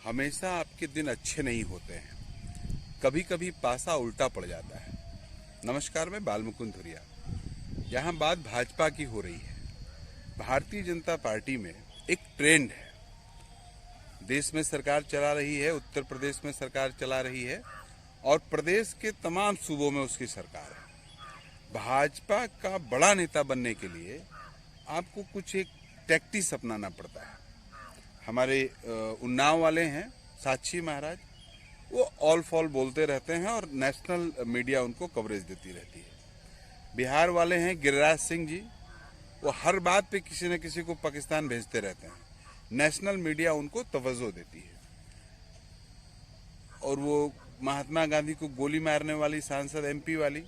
हमेशा आपके दिन अच्छे नहीं होते हैं, कभी कभी पासा उल्टा पड़ जाता है। नमस्कार, मैं बालमुकुंद धुरिया। यहाँ बात भाजपा की हो रही है। भारतीय जनता पार्टी में एक ट्रेंड है, देश में सरकार चला रही है, उत्तर प्रदेश में सरकार चला रही है और प्रदेश के तमाम सूबों में उसकी सरकार है। भाजपा का बड़ा नेता बनने के लिए आपको कुछ एक टैक्टिस अपनाना पड़ता है। हमारे उन्नाव वाले हैं साक्षी महाराज, वो ऑल फॉल बोलते रहते हैं और नेशनल मीडिया उनको कवरेज देती रहती है। बिहार वाले हैं गिरिराज सिंह जी, वो हर बात पे किसी न किसी को पाकिस्तान भेजते रहते हैं, नेशनल मीडिया उनको तवज्जो देती है। और वो महात्मा गांधी को गोली मारने वाली सांसद एमपी वाली,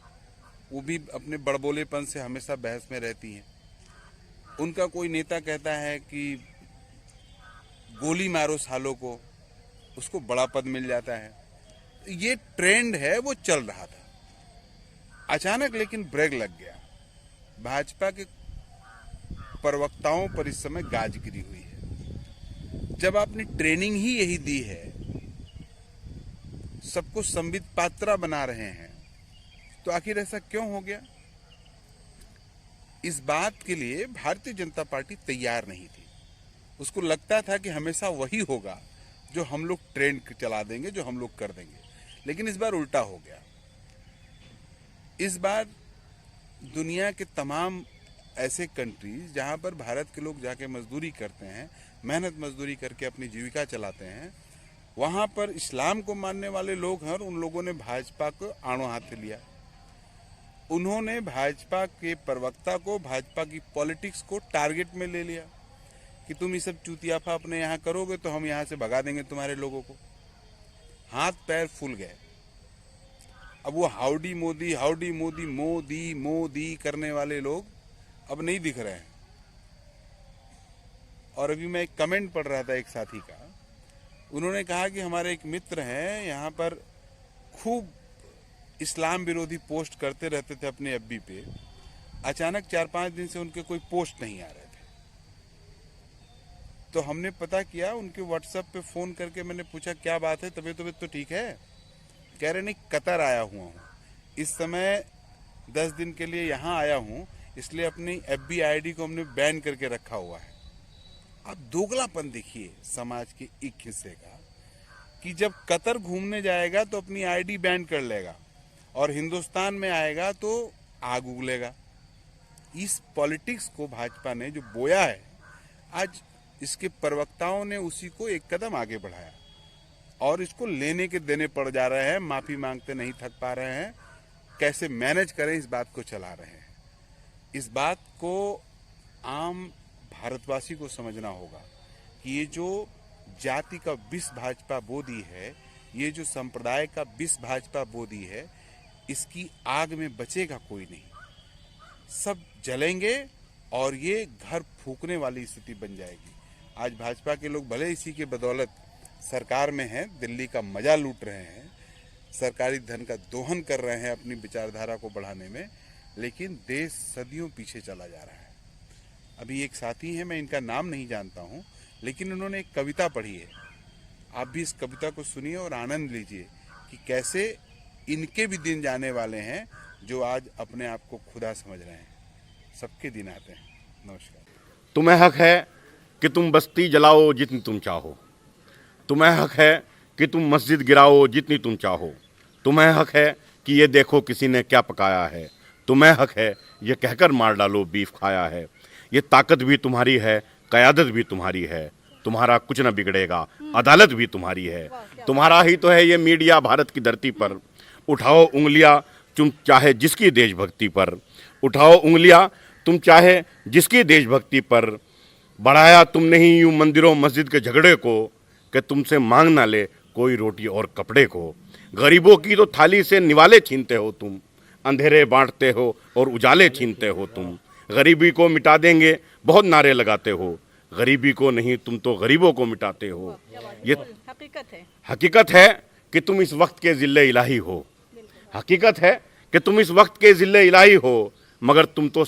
वो भी अपने बड़बोलेपन से हमेशा बहस में रहती हैं। उनका कोई नेता कहता है कि गोली मारो सालों को, उसको बड़ा पद मिल जाता है। ये ट्रेंड है, वो चल रहा था। अचानक लेकिन ब्रेक लग गया। भाजपा के प्रवक्ताओं पर इस समय गाज गिरी हुई है। जब आपने ट्रेनिंग ही यही दी है, सबको संबित पात्रा बना रहे हैं, तो आखिर ऐसा क्यों हो गया? इस बात के लिए भारतीय जनता पार्टी तैयार नहीं थी। उसको लगता था कि हमेशा वही होगा जो हम लोग ट्रेंड चला देंगे, जो हम लोग कर देंगे। लेकिन इस बार उल्टा हो गया। इस बार दुनिया के तमाम ऐसे कंट्रीज जहां पर भारत के लोग जाके मजदूरी करते हैं, मेहनत मजदूरी करके अपनी जीविका चलाते हैं, वहां पर इस्लाम को मानने वाले लोग हैं और उन लोगों ने भाजपा को आड़ों हाथ लिया। उन्होंने भाजपा के प्रवक्ता को, भाजपा की पॉलिटिक्स को टारगेट में ले लिया कि तुम ये सब चूतियाफा अपने यहाँ करोगे तो हम यहाँ से भगा देंगे तुम्हारे लोगों को। हाथ पैर फूल गए। अब वो हाउडी मोदी, हाउडी मोदी, मोदी मोदी करने वाले लोग अब नहीं दिख रहे हैं। और अभी मैं एक कमेंट पढ़ रहा था एक साथी का, उन्होंने कहा कि हमारे एक मित्र हैं यहाँ पर, खूब इस्लाम विरोधी पोस्ट करते रहते थे अपने एफबी पे, अचानक 4-5 दिन से उनके कोई पोस्ट नहीं आ रहे थे। तो हमने पता किया, उनके व्हाट्सएप पे फोन करके मैंने पूछा क्या बात है, तबीयत तो ठीक है? कह रहे नहीं, कतर आया हुआ हूँ, इस समय 10 दिन के लिए यहाँ आया हूँ, इसलिए अपनी एफबी आईडी को हमने बैन करके रखा हुआ है। आप दोगलापन देखिए समाज के एक हिस्से का, कि जब कतर घूमने जाएगा तो अपनी आईडी बैन कर लेगा और हिंदुस्तान में आएगा तो आग उगलेगा। इस पॉलिटिक्स को भाजपा ने जो बोया है, आज इसके प्रवक्ताओं ने उसी को एक कदम आगे बढ़ाया और इसको लेने के देने पड़ जा रहे हैं, माफी मांगते नहीं थक पा रहे हैं, कैसे मैनेज करें इस बात को चला रहे हैं। इस बात को आम भारतवासी को समझना होगा कि ये जो जाति का विष भाजपा बोदी है, ये जो संप्रदाय का विष भाजपा बोदी है, इसकी आग में बचेगा कोई नहीं। सब जलेंगे और ये घर फूकने वाली स्थिति बन जाएगी। आज भाजपा के लोग भले इसी के बदौलत सरकार में हैं, दिल्ली का मजा लूट रहे हैं, सरकारी धन का दोहन कर रहे हैं अपनी विचारधारा को बढ़ाने में, लेकिन देश सदियों पीछे चला जा रहा है। अभी एक साथी हैं, मैं इनका नाम नहीं जानता हूं, लेकिन उन्होंने एक कविता पढ़ी है। आप भी इस कविता को सुनिए और आनंद लीजिए कि कैसे इनके भी दिन जाने वाले हैं जो आज अपने आप को खुदा समझ रहे हैं। सबके दिन आते हैं। नमस्कार। तुम्हें हक है कि तुम बस्ती जलाओ जितनी तुम चाहो, तुम्हें हक है कि तुम मस्जिद गिराओ जितनी तुम चाहो, तुम्हें हक है कि ये देखो किसी ने क्या पकाया है, तुम्हें हक है ये कहकर मार डालो बीफ खाया है। ये ताकत भी तुम्हारी है, क़यादत भी तुम्हारी है, तुम्हारा कुछ न बिगड़ेगा, अदालत भी तुम्हारी है। तुम्हारा ही तो है ये मीडिया भारत की धरती पर, उठाओ उंगलियां तुम चाहे जिसकी देशभक्ति पर, उठाओ उंगलियां तुम चाहे जिसकी देशभक्ति पर। बढ़ाया तुमने ही यूं मंदिरों मस्जिद के झगड़े को, कि तुमसे मांग ना ले कोई रोटी और कपड़े को। गरीबों की तो थाली से निवाले छीनते हो तुम, अंधेरे बांटते हो और उजाले छीनते हो तुम। गरीबी को मिटा देंगे बहुत नारे लगाते हो, गरीबी को नहीं तुम तो गरीबों को मिटाते हो। ये हकीकत है कि तुम इस वक्त के ज़िल्ले इलाही हो, हकीकत है कि तुम इस वक्त के ज़िल्ले इलाही हो, मगर तुम तो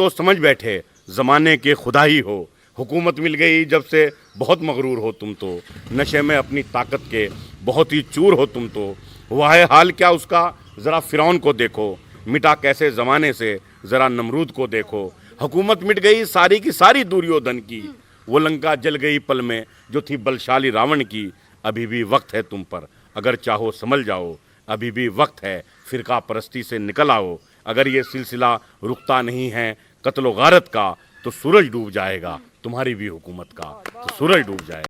समझ बैठे ज़माने के खुदा ही हो। हुकूमत मिल गई जब से बहुत मगरूर हो तुम तो, नशे में अपनी ताकत के बहुत ही चूर हो तुम तो। हुआ है हाल क्या उसका, ज़रा फ़िरौन को देखो, मिटा कैसे ज़माने से ज़रा नमरूद को देखो। हुकूमत मिट गई सारी की सारी दुर्योधन की, वो लंका जल गई पल में जो थी बलशाली रावण की। अभी भी वक्त है तुम पर, अगर चाहो संभल जाओ, अभी भी वक्त है फ़िरका परस्ती से निकल आओ। अगर ये सिलसिला रुकता नहीं है कत्लो गारत का, तो सूरज डूब जाएगा तुम्हारी भी हुकूमत का, तो सूरज डूब जाएगा।